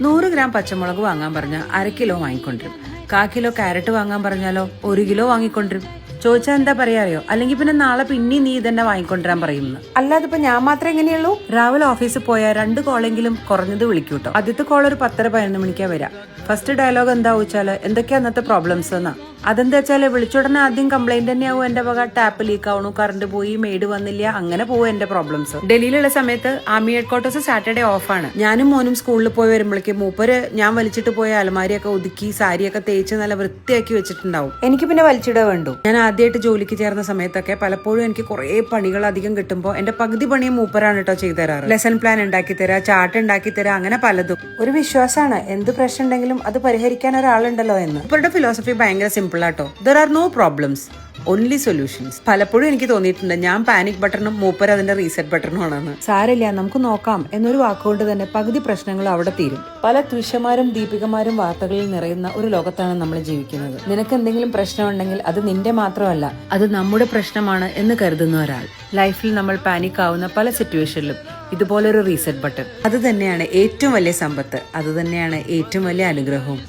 100 gram പച്ചമുളക് വാങ്ങാൻ പറഞ്ഞാൽ 1/2 കിലോ വാങ്ങിക്കൊണ്ടിരും. 1/4 കിലോ ക്യാരറ്റ് വാങ്ങാൻ പറഞ്ഞാലോ 1 കിലോ വാങ്ങിക്കൊണ്ടിരും. ചോദിച്ചാൽ എന്താ പറയാറിയോ? അല്ലെങ്കിൽ പിന്നെ നാളെ പിന്നെ നീ ഇതെന്നെ വാങ്ങിക്കൊണ്ടിരാൻ പറയുന്നു. അല്ലാതെ ഇപ്പൊ ഞാൻ മാത്രമേ എങ്ങനെയുള്ളൂ? രാവിലെ ഓഫീസിൽ പോയാൽ 2 കോളെങ്കിലും കുറഞ്ഞത് വിളിക്കൂട്ടോ. ആദ്യത്തെ കോൾ ഒരു 10:30-11 മണിക്കാ വരാം. ഫസ്റ്റ് ഡയലോഗ് എന്താ വെച്ചാല് എന്തൊക്കെയാ അന്നത്തെ പ്രോബ്ലംസ് എന്നാ. അതെന്താ വെച്ചാല് വിളിച്ചുടനെ ആദ്യം കംപ്ലൈന്റ് തന്നെയാവും എന്റെ വക. ടാപ്പ് ലീക്ക് ആവണു, കറണ്ട് പോയി, മെയ്ഡ് വന്നില്ല, അങ്ങനെ പോവും എന്റെ പ്രോബ്ലംസ്. ഡൽഹിയിലുള്ള സമയത്ത് ആർമി ഹെഡ് ക്വാർട്ടേഴ്സ് സാറ്റർഡേ ഓഫാണ്. ഞാനും മോനും സ്കൂളിൽ പോയി വരുമ്പോഴേക്കും മൂപ്പര് ഞാൻ വലിച്ചിട്ട് പോയ അലമാരിയൊക്കെ ഒതുക്കി സാരിയൊക്കെ തേച്ച് നല്ല വൃത്തിയാക്കി വെച്ചിട്ടുണ്ടാവും. എനിക്ക് പിന്നെ വലിച്ചിട വേണ്ടു. ഞാൻ ആദ്യമായിട്ട് ജോലിക്ക് ചേർന്ന സമയത്തൊക്കെ പലപ്പോഴും എനിക്ക് കുറെ പണികൾ അധികം കിട്ടുമ്പോൾ എന്റെ പകുതി പണിയും മൂപ്പരാണ് കേട്ടോ ചെയ്തു തരാറ്. ലെസൺ പ്ലാൻ ഉണ്ടാക്കി തരാ, ചാർട്ട് ഉണ്ടാക്കി തരാ, അങ്ങനെ പലതും. ഒരു വിശ്വാസമാണ് എന്ത് പ്രശ്നം ഉണ്ടെങ്കിലും അത് പരിഹരിക്കാൻ ഒരാളുണ്ടല്ലോ എന്ന്. ഇവരുടെ ഫിലോസഫി ഭയങ്കര സിമ്പിൾ ആട്ടോ. There are no problems, only solutions. പലപ്പോഴും എനിക്ക് തോന്നിയിട്ടുണ്ട് ഞാൻ പാനിക് ബട്ടണും മൂപ്പർ അതിന്റെ റീസെറ്റ് ബട്ടണും ആണെന്ന്. സാരമില്ല, നമുക്ക് നോക്കാം എന്നൊരു വാക്കുകൊണ്ട് തന്നെ പകുതി പ്രശ്നങ്ങൾ അവിടെ തീരും. പല തുഷമാരും ദീപികമാരും വാർത്തകളിൽ നിറയുന്ന ഒരു ലോകത്താണ് നമ്മൾ ജീവിക്കുന്നത്. നിനക്ക് എന്തെങ്കിലും പ്രശ്നമുണ്ടെങ്കിൽ അത് നിന്റെ മാത്രമല്ല, അത് നമ്മുടെ പ്രശ്നമാണ് എന്ന് കരുതുന്ന ഒരാൾ. ലൈഫിൽ നമ്മൾ പാനിക് ആവുന്ന പല സിറ്റുവേഷനിലും ഇതുപോലൊരു റീസെറ്റ് ബട്ടൺ, അത് തന്നെയാണ് ഏറ്റവും വലിയ സമ്പത്ത്, അത് തന്നെയാണ് ഏറ്റവും വലിയ അനുഗ്രഹവും.